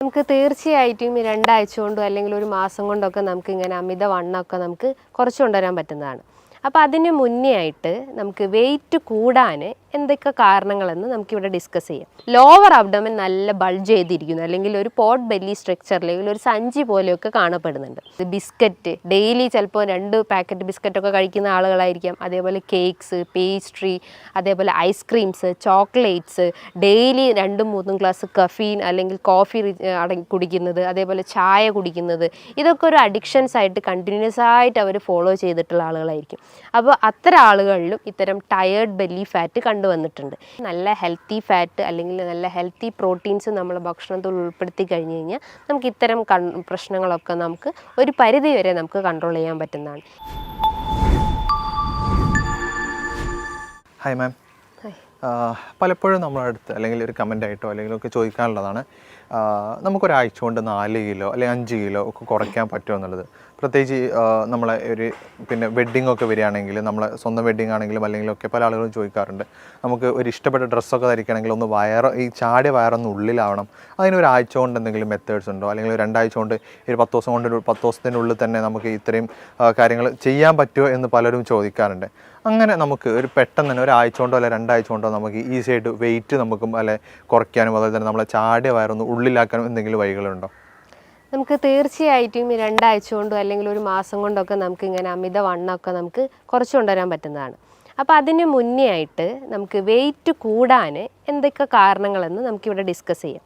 നമുക്ക് തീർച്ചയായിട്ടും ഈ 2 ആഴ്ച കൊണ്ടോ അല്ലെങ്കിൽ ഒരു മാസം കൊണ്ടൊക്കെ നമുക്ക് ഇങ്ങനെ അമിതവണ്ണമൊക്കെ നമുക്ക് കുറച്ച് കൊണ്ടുവരാൻ പറ്റുന്നതാണ്. അപ്പോൾ അതിന് മുന്നേ ആയിട്ട് നമുക്ക് വെയിറ്റ് കൂടാൻ എന്തൊക്കെ കാരണങ്ങളെന്ന് നമുക്കിവിടെ ഡിസ്കസ് ചെയ്യാം. ലോവർ അബ്ഡോമൻ നല്ല ബൾജ് ചെയ്തിരിക്കുന്നു, അല്ലെങ്കിൽ ഒരു പോട്ട് ബെല്ലി സ്ട്രക്ചർ, അല്ലെങ്കിൽ ഒരു സഞ്ചി പോലെയൊക്കെ കാണപ്പെടുന്നുണ്ട്. ബിസ്ക്കറ്റ് ഡെയിലി ചിലപ്പോൾ 2 പാക്കറ്റ് ബിസ്ക്കറ്റൊക്കെ കഴിക്കുന്ന ആളുകളായിരിക്കാം. അതേപോലെ കേക്ക്സ്, പേസ്ട്രി, അതേപോലെ ice creams, chocolates, daily 2-3 glass caffeine അല്ലെങ്കിൽ കോഫി കുടിക്കുന്നത്, അതേപോലെ ചായ കുടിക്കുന്നത്, ഇതൊക്കെ ഒരു അഡിക്ഷൻസ് ആയിട്ട് കണ്ടിന്യൂസ് ആയിട്ട് അവർ ഫോളോ ചെയ്തിട്ടുള്ള ആളുകളായിരിക്കും. അപ്പോൾ അത്തരം ആളുകളിലും ഇത്തരം ടയേർഡ് ബെല്ലി ഫാറ്റ് കണ്ടുവന്നിട്ടുണ്ട്. നല്ല ഹെൽത്തി ഫാറ്റ് അല്ലെങ്കിൽ നല്ല ഹെൽത്തി പ്രോട്ടീൻസ് നമ്മൾ ഭക്ഷണത്തിൽ ഉൾപ്പെടുത്തി കഴിഞ്ഞ് കഴിഞ്ഞാൽ നമുക്ക് ഇത്തരം പ്രശ്നങ്ങളൊക്കെ നമുക്ക് ഒരു പരിധി വരെ നമുക്ക് കൺട്രോൾ ചെയ്യാൻ പറ്റുന്നതാണ്. ഹായ് മാം, പലപ്പോഴും നമ്മുടെ അടുത്ത് അല്ലെങ്കിൽ ഒരു കമൻ്റ് ആയിട്ടോ അല്ലെങ്കിൽ ഒക്കെ ചോദിക്കാനുള്ളതാണ്, നമുക്കൊരാഴ്ച കൊണ്ട് 4 കിലോ അല്ലെങ്കിൽ 5 കിലോ ഒക്കെ കുറയ്ക്കാൻ പറ്റുമോ എന്നുള്ളത്. പ്രത്യേകിച്ച് നമ്മളെ ഒരു വെഡ്ഡിംഗ് ഒക്കെ വരികയാണെങ്കിൽ, നമ്മളെ സ്വന്തം വെഡ്ഡിംഗ് ആണെങ്കിലും അല്ലെങ്കിലൊക്കെ പല ആളുകളും ചോദിക്കാറുണ്ട്, നമുക്ക് ഒരു ഇഷ്ടപ്പെട്ട ഡ്രസ്സൊക്കെ ധരിക്കണമെങ്കിൽ ഒന്ന് ഈ ചാടിയ വയറൊന്ന് ഉള്ളിലാവണം, അതിന് ഒരാഴ്ച കൊണ്ട് എന്തെങ്കിലും മെത്തേഡ്സ് ഉണ്ടോ, അല്ലെങ്കിൽ 2 ആഴ്ച കൊണ്ട് 10 ദിവസം കൊണ്ട് 10 ദിവസത്തിനുള്ളിൽ തന്നെ നമുക്ക് ഇത്രയും കാര്യങ്ങൾ ചെയ്യാൻ പറ്റുമോ എന്ന് പലരും ചോദിക്കാറുണ്ട്. അങ്ങനെ നമുക്ക് ഒരു പെട്ടെന്ന് തന്നെ ഒരാഴ്ച കൊണ്ടോ അല്ലെങ്കിൽ 2 ആഴ്ച കൊണ്ടോ നമുക്ക് ഈസി ആയിട്ട് വെയിറ്റ് നമുക്കും അല്ലെ കുറയ്ക്കാനും അതുപോലെ തന്നെ നമ്മളെ ചാടിയ വയറൊന്ന് ഉള്ളിലാക്കാനും എന്തെങ്കിലും വഴികളുണ്ടോ? നമുക്ക് തീർച്ചയായിട്ടും ഈ 2 ആഴ്ച കൊണ്ടോ അല്ലെങ്കിൽ ഒരു മാസം കൊണ്ടൊക്കെ നമുക്ക് ഇങ്ങനെ അമിതവണ്ണമൊക്കെ നമുക്ക് കുറച്ച് കൊണ്ടുവരാൻ പറ്റുന്നതാണ്. അപ്പോൾ അതിന് മുന്നേ ആയിട്ട് നമുക്ക് വെയിറ്റ് കൂടാൻ എന്തൊക്കെ കാരണങ്ങളെന്ന് നമുക്കിവിടെ ഡിസ്കസ് ചെയ്യാം.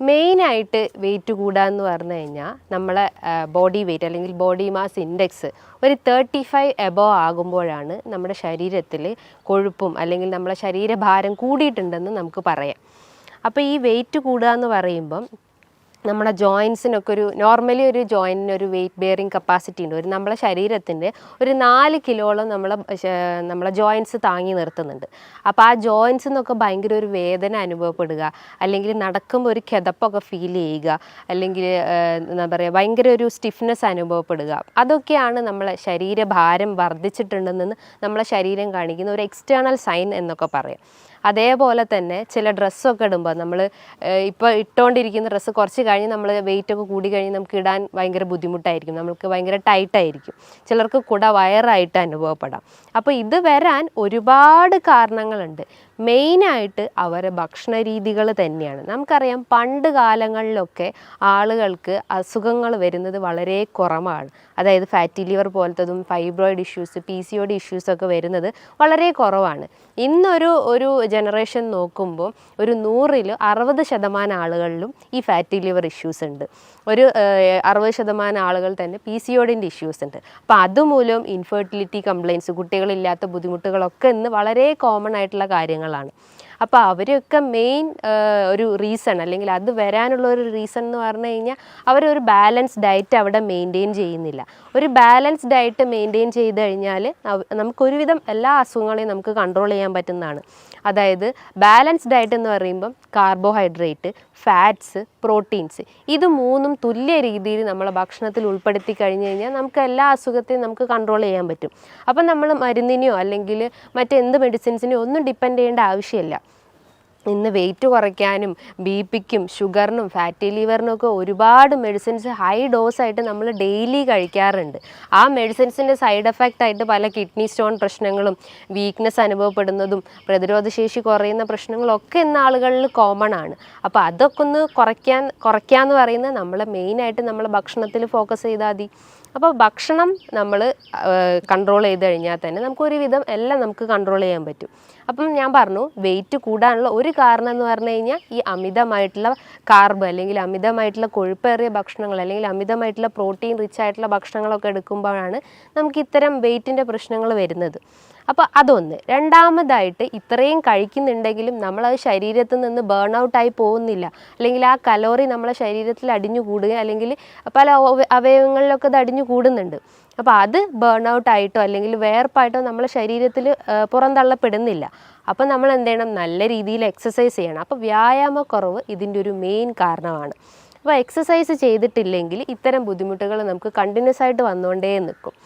മെയിനായിട്ട് വെയിറ്റ് കൂടാന്ന് പറഞ്ഞു കഴിഞ്ഞാൽ നമ്മളെ ബോഡി വെയിറ്റ് അല്ലെങ്കിൽ ബോഡി മാസ് ഇൻഡെക്സ് ഒരു 35 എബോവ് ആകുമ്പോഴാണ് നമ്മുടെ ശരീരത്തിൽ കൊഴുപ്പും അല്ലെങ്കിൽ നമ്മളെ ശരീരഭാരം കൂടിയിട്ടുണ്ടെന്ന് നമുക്ക് പറയാം. അപ്പോൾ ഈ വെയിറ്റ് കൂടുക എന്ന് പറയുമ്പം നമ്മുടെ ജോയിൻസിനൊക്കെ നോർമലി ഒരു ജോയിൻറ്റിന് ഒരു വെയിറ്റ് ബെയറിങ് കപ്പാസിറ്റി ഉണ്ട്. നമ്മളെ ശരീരത്തിൻ്റെ ഒരു 4 കിലോളം നമ്മളെ ജോയിൻസ് താങ്ങി നിർത്തുന്നുണ്ട്. അപ്പോൾ ആ ജോയിൻസിൽ നിന്നൊക്കെ ഭയങ്കര ഒരു വേദന അനുഭവപ്പെടുക, അല്ലെങ്കിൽ നടക്കുമ്പോൾ ഒരു കിതപ്പൊക്കെ ഫീൽ ചെയ്യുക, അല്ലെങ്കിൽ എന്താ പറയുക ഭയങ്കര ഒരു സ്റ്റിഫ്നെസ് അനുഭവപ്പെടുക, അതൊക്കെയാണ് നമ്മളെ ശരീരഭാരം വർദ്ധിച്ചിട്ടുണ്ടെന്ന് നമ്മളെ ശരീരം കാണിക്കുന്ന ഒരു എക്സ്റ്റേണൽ സൈൻ എന്നൊക്കെ പറയാം. അതേപോലെ തന്നെ ചില ഡ്രസ്സൊക്കെ ഇടുമ്പോൾ നമ്മൾ ഇപ്പോൾ ഇട്ടുകൊണ്ടിരിക്കുന്ന ഡ്രസ്സ് കുറച്ച് കഴിഞ്ഞ് നമ്മൾ വെയിറ്റൊക്കെ കൂടി കഴിഞ്ഞ് നമുക്ക് ഇടാൻ ഭയങ്കര ബുദ്ധിമുട്ടായിരിക്കും, നമുക്ക് ഭയങ്കര ടൈറ്റായിരിക്കും, ചിലർക്ക് വയറായിട്ട് അനുഭവപ്പെടാം. അപ്പോൾ ഇത് വരാൻ ഒരുപാട് കാരണങ്ങളുണ്ട്. മെയിനായിട്ട് അവരെ ഭക്ഷണ രീതികൾ തന്നെയാണ്. നമുക്കറിയാം പണ്ട് കാലങ്ങളിലൊക്കെ ആളുകൾക്ക് അസുഖങ്ങൾ വരുന്നത് വളരെ കുറവാണ്. അതായത് ഫാറ്റി ലിവർ പോലത്തതും ഫൈബ്രോയിഡ് ഇഷ്യൂസ്, PCOD ഇഷ്യൂസൊക്കെ വരുന്നത് വളരെ കുറവാണ്. ഇന്നൊരു ജനറേഷൻ നോക്കുമ്പോൾ ഒരു 100-ൽ 60% ആളുകളിലും ഈ ഫാറ്റി ലിവർ ഇഷ്യൂസ് ഉണ്ട്. ഒരു 60% ആളുകൾ തന്നെ PCODൻ്റെ ഇഷ്യൂസ് ഉണ്ട്. അപ്പോൾ അതുമൂലം ഇൻഫെർട്ടിലിറ്റി കംപ്ലയിൻസ്, കുട്ടികളില്ലാത്ത ബുദ്ധിമുട്ടുകളൊക്കെ ഇന്ന് വളരെ കോമൺ ആയിട്ടുള്ള കാര്യങ്ങളാണ്. അപ്പോൾ അവരൊക്കെ മെയിൻ ഒരു റീസൺ അല്ലെങ്കിൽ അത് വരാനുള്ള ഒരു റീസൺ എന്ന് പറഞ്ഞു കഴിഞ്ഞാൽ അവരൊരു ബാലൻസ് ഡയറ്റ് അവിടെ മെയിൻറ്റെയിൻ ചെയ്യുന്നില്ല. ഒരു ബാലൻസ് ഡയറ്റ് മെയിൻറ്റെയിൻ ചെയ്ത് കഴിഞ്ഞാൽ നമുക്കൊരുവിധം എല്ലാ അസുഖങ്ങളെയും നമുക്ക് കൺട്രോൾ ചെയ്യാൻ പറ്റുന്നതാണ്. അതായത് ബാലൻസ് ഡയറ്റ് എന്ന് പറയുമ്പം കാർബോഹൈഡ്രേറ്റ്, ഫാറ്റ്സ്, പ്രോട്ടീൻസ്, ഇത് 3ഉം തുല്യ രീതിയിൽ നമ്മളെ ഭക്ഷണത്തിൽ ഉൾപ്പെടുത്തി കഴിഞ്ഞ് കഴിഞ്ഞാൽ നമുക്ക് എല്ലാ അസുഖത്തെയും നമുക്ക് കൺട്രോൾ ചെയ്യാൻ പറ്റും. അപ്പം നമ്മൾ മരുന്നിനെയോ അല്ലെങ്കിൽ മറ്റെന്ത് മെഡിസിൻസിനെയോ ഒന്നും ഡിപ്പെൻഡ് ചെയ്യേണ്ട ആവശ്യമില്ല. ഇന്ന് വെയിറ്റ് കുറയ്ക്കാനും BP-ക്കും ഷുഗറിനും ഫാറ്റി ലിവറിനൊക്കെ ഒരുപാട് മെഡിസിൻസ് ഹൈ ഡോസായിട്ട് നമ്മൾ ഡെയിലി കഴിക്കാറുണ്ട്. ആ മെഡിസിൻസിൻ്റെ സൈഡ് എഫക്റ്റ് ആയിട്ട് പല കിഡ്നി സ്റ്റോൺ പ്രശ്നങ്ങളും വീക്ക്നെസ് അനുഭവപ്പെടുന്നതും പ്രതിരോധശേഷി കുറയുന്ന പ്രശ്നങ്ങളൊക്കെ ഇന്ന് ആളുകളിൽ കോമൺ ആണ്. അപ്പോൾ അതൊക്കെ ഒന്ന് കുറയ്ക്കാന്ന് പറയുന്നത് നമ്മൾ മെയിനായിട്ട് നമ്മൾ ഭക്ഷണത്തിൽ ഫോക്കസ് ചെയ്താൽ മതി. അപ്പോൾ ഭക്ഷണം നമ്മൾ കൺട്രോൾ ചെയ്ത് കഴിഞ്ഞാൽ തന്നെ നമുക്കൊരുവിധം എല്ലാം നമുക്ക് കൺട്രോൾ ചെയ്യാൻ പറ്റും. അപ്പം ഞാൻ പറഞ്ഞു വെയിറ്റ് കൂടാനുള്ള ഒരു കാരണം എന്ന് പറഞ്ഞു കഴിഞ്ഞാൽ ഈ അമിതമായിട്ടുള്ള കാർബ് അല്ലെങ്കിൽ അമിതമായിട്ടുള്ള കൊഴുപ്പേറിയ ഭക്ഷണങ്ങൾ അല്ലെങ്കിൽ അമിതമായിട്ടുള്ള പ്രോട്ടീൻ റിച്ച് ആയിട്ടുള്ള ഭക്ഷണങ്ങളൊക്കെ എടുക്കുമ്പോഴാണ് നമുക്ക് ഇത്തരം വെയിറ്റിൻ്റെ പ്രശ്നങ്ങൾ വരുന്നത്. അപ്പോൾ അതൊന്ന്. രണ്ടാമതായിട്ട് ഇത്രയും കഴിക്കുന്നുണ്ടെങ്കിലും നമ്മളത് ശരീരത്തിൽ നിന്ന് ബേൺ ഔട്ടായി പോകുന്നില്ല, അല്ലെങ്കിൽ ആ കലോറി നമ്മളെ ശരീരത്തിൽ അടിഞ്ഞു കൂടുക അല്ലെങ്കിൽ പല അവയവങ്ങളിലൊക്കെ അത് അടിഞ്ഞു കൂടുന്നുണ്ട്. അപ്പോൾ അത് ബേൺ ഔട്ടായിട്ടോ അല്ലെങ്കിൽ വേർപ്പായിട്ടോ നമ്മളെ ശരീരത്തിൽ പുറന്തള്ളപ്പെടുന്നില്ല. അപ്പോൾ നമ്മൾ എന്ത് ചെയ്യണം? നല്ല രീതിയിൽ എക്സസൈസ് ചെയ്യണം. അപ്പോൾ വ്യായാമക്കുറവ് ഇതിൻ്റെ ഒരു മെയിൻ കാരണമാണ്. അപ്പോൾ എക്സസൈസ് ചെയ്തിട്ടില്ലെങ്കിൽ ഇത്തരം ബുദ്ധിമുട്ടുകൾ നമുക്ക് കണ്ടിന്യൂസ് ആയിട്ട് വന്നുകൊണ്ടേ നിൽക്കും.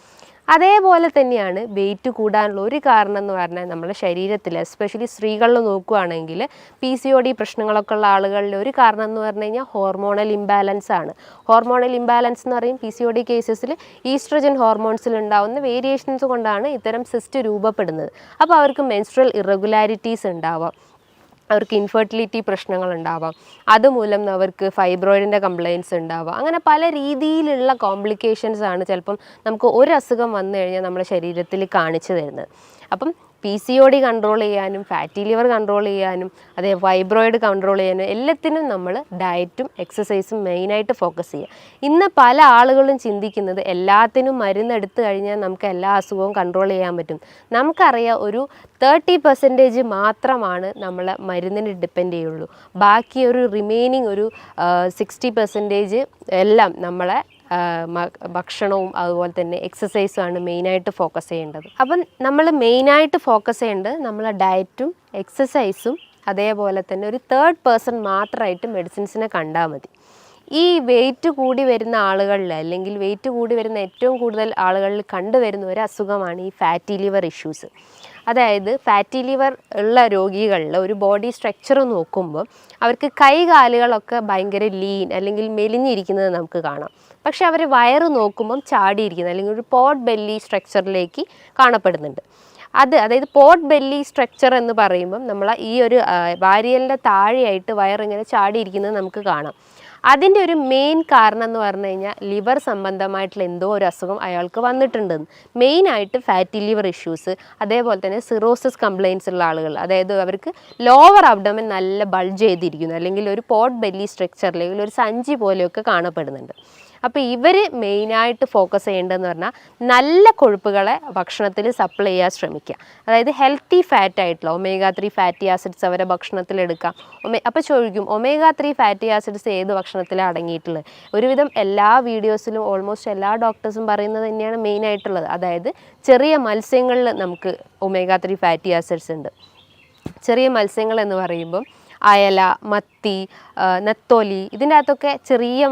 അതേപോലെ തന്നെയാണ് വെയിറ്റ് കൂടാനുള്ള ഒരു കാരണം എന്ന് പറഞ്ഞാൽ നമ്മുടെ ശരീരത്തിൽ എസ്പെഷ്യലി സ്ത്രീകളിൽ നോക്കുകയാണെങ്കിൽ PCOD പ്രശ്നങ്ങളൊക്കെ ഉള്ള ആളുകളിൽ ഒരു കാരണം എന്ന് പറഞ്ഞു കഴിഞ്ഞാൽ ഹോർമോണൽ ഇംബാലൻസ് ആണ്. ഹോർമോണൽ ഇംബാലൻസ് എന്ന് പറയും PCOD കേസസിൽ ഈസ്ട്രജൻ ഹോർമോൺസിൽ ഉണ്ടാകുന്ന വേരിയേഷൻസ് കൊണ്ടാണ് ഇത്തരം സിസ്റ്റ് രൂപപ്പെടുന്നത്. അപ്പോൾ അവർക്ക് മെൻസ്ട്രൽ ഇറഗുലാരിറ്റീസ് ഉണ്ടാവാം, അവർക്ക് ഇൻഫെർട്ടിലിറ്റി പ്രശ്നങ്ങൾ ഉണ്ടാവാം, അതുമൂലം അവർക്ക് ഫൈബ്രോയിഡിൻ്റെ കംപ്ലയിൻസ് ഉണ്ടാവാം. അങ്ങനെ പല രീതിയിലുള്ള കോംപ്ലിക്കേഷൻസ് ആണ് ചിലപ്പം നമുക്ക് ഒരു അസുഖം വന്നു കഴിഞ്ഞാൽ നമ്മുടെ ശരീരത്തിൽ കാണിച്ചു തരുന്നത്. അപ്പം PCOD കൺട്രോൾ ചെയ്യാനും ഫാറ്റി ലിവർ കൺട്രോൾ ചെയ്യാനും അതേ ഫൈബ്രോയിഡ് കൺട്രോൾ ചെയ്യാനും എല്ലാത്തിനും നമ്മൾ ഡയറ്റും എക്സസൈസും മെയിനായിട്ട് ഫോക്കസ് ചെയ്യുക. ഇന്ന് പല ആളുകളും ചിന്തിക്കുന്നത് എല്ലാത്തിനും മരുന്നെടുത്ത് കഴിഞ്ഞാൽ നമുക്ക് എല്ലാ അസുഖവും കൺട്രോൾ ചെയ്യാൻ പറ്റും. നമുക്കറിയാം ഒരു 30% മാത്രമാണ് നമ്മൾ മരുന്നിന് ഡിപ്പെൻഡ് ചെയ്യുള്ളൂ. ബാക്കി ഒരു റിമൈനിങ് ഒരു 60% എല്ലാം നമ്മളെ ഭക്ഷണവും അതുപോലെ തന്നെ എക്സസൈസും ആണ് മെയിനായിട്ട് ഫോക്കസ് ചെയ്യേണ്ടത്. അപ്പം നമ്മൾ മെയിനായിട്ട് ഫോക്കസ് ചെയ്യേണ്ടത് നമ്മളെ ഡയറ്റും എക്സസൈസും അതേപോലെ തന്നെ ഒരു 3rd മാത്രമായിട്ട് മെഡിസിൻസിനെ കണ്ടാൽ മതി. ഈ വെയിറ്റ് കൂടി വരുന്ന ആളുകളിൽ അല്ലെങ്കിൽ വെയിറ്റ് കൂടി വരുന്ന ഏറ്റവും കൂടുതൽ ആളുകളിൽ കണ്ടുവരുന്ന ഒരു അസുഖമാണ് ഈ ഫാറ്റി ലിവർ ഇഷ്യൂസ്. അതായത് ഫാറ്റി ലിവർ ഉള്ള രോഗികളിൽ ഒരു ബോഡി സ്ട്രക്ചർ നോക്കുമ്പോൾ അവർക്ക് കൈകാലുകളൊക്കെ ഭയങ്കര ലീൻ അല്ലെങ്കിൽ മെലിഞ്ഞിരിക്കുന്നത് നമുക്ക് കാണാം. പക്ഷെ അവർ വയറ് നോക്കുമ്പം ചാടിയിരിക്കുന്നത് അല്ലെങ്കിൽ ഒരു പോട്ട് ബെല്ലി സ്ട്രക്ചറിലേക്ക് കാണപ്പെടുന്നുണ്ട്. അതായത് പോട്ട് ബെല്ലി സ്ട്രക്ചർ എന്ന് പറയുമ്പം നമ്മൾ ഈ ഒരു വാരിയലിൻ്റെ താഴെയായിട്ട് വയറിങ്ങനെ ചാടിയിരിക്കുന്നത് നമുക്ക് കാണാം. അതിൻ്റെ ഒരു മെയിൻ കാരണം എന്ന് പറഞ്ഞു കഴിഞ്ഞാൽ ലിവർ സംബന്ധമായിട്ടുള്ള എന്തോ ഒരു അസുഖം അയാൾക്ക് വന്നിട്ടുണ്ടെന്ന്. മെയിനായിട്ട് ഫാറ്റി ലിവർ ഇഷ്യൂസ്, അതേപോലെ തന്നെ സിറോസിസ് കംപ്ലയിൻസ് ഉള്ള ആളുകൾ, അതായത് അവർക്ക് ലോവർ അബ്ഡോമൻ നല്ല ബൾജ് ചെയ്തിരിക്കുന്നു അല്ലെങ്കിൽ ഒരു പോട്ട് ബെല്ലി സ്ട്രക്ചർ അല്ലെങ്കിൽ ഒരു സഞ്ചി പോലെയൊക്കെ കാണപ്പെടുന്നുണ്ട്. അപ്പോൾ ഇവർ മെയിനായിട്ട് ഫോക്കസ് ചെയ്യേണ്ടതെന്ന് പറഞ്ഞാൽ നല്ല കൊഴുപ്പുകളെ ഭക്ഷണത്തിൽ സപ്ലൈ ചെയ്യാൻ ശ്രമിക്കുക. അതായത് ഹെൽത്തി ഫാറ്റ് ആയിട്ടുള്ള omega-3 ഫാറ്റി ആസിഡ്സ് അവരെ ഭക്ഷണത്തിൽ എടുക്കാം. അപ്പോൾ ചോദിക്കും omega-3 ഫാറ്റി ആസിഡ്സ് ഏത് ഭക്ഷണത്തിലാണ് അടങ്ങിയിട്ടുള്ളത്? ഒരുവിധം എല്ലാ വീഡിയോസിലും ഓൾമോസ്റ്റ് എല്ലാ ഡോക്ടേഴ്സും പറയുന്നത് തന്നെയാണ് മെയിനായിട്ടുള്ളത്. അതായത് ചെറിയ മത്സ്യങ്ങളിൽ നമുക്ക് omega-3 ഫാറ്റി ആസിഡ്സ് ഉണ്ട്. ചെറിയ മത്സ്യങ്ങൾ എന്ന് പറയുമ്പം അയല, മത്തി, നെത്തോലി, ഇതിൻ്റെ അകത്തൊക്കെ ചെറിയ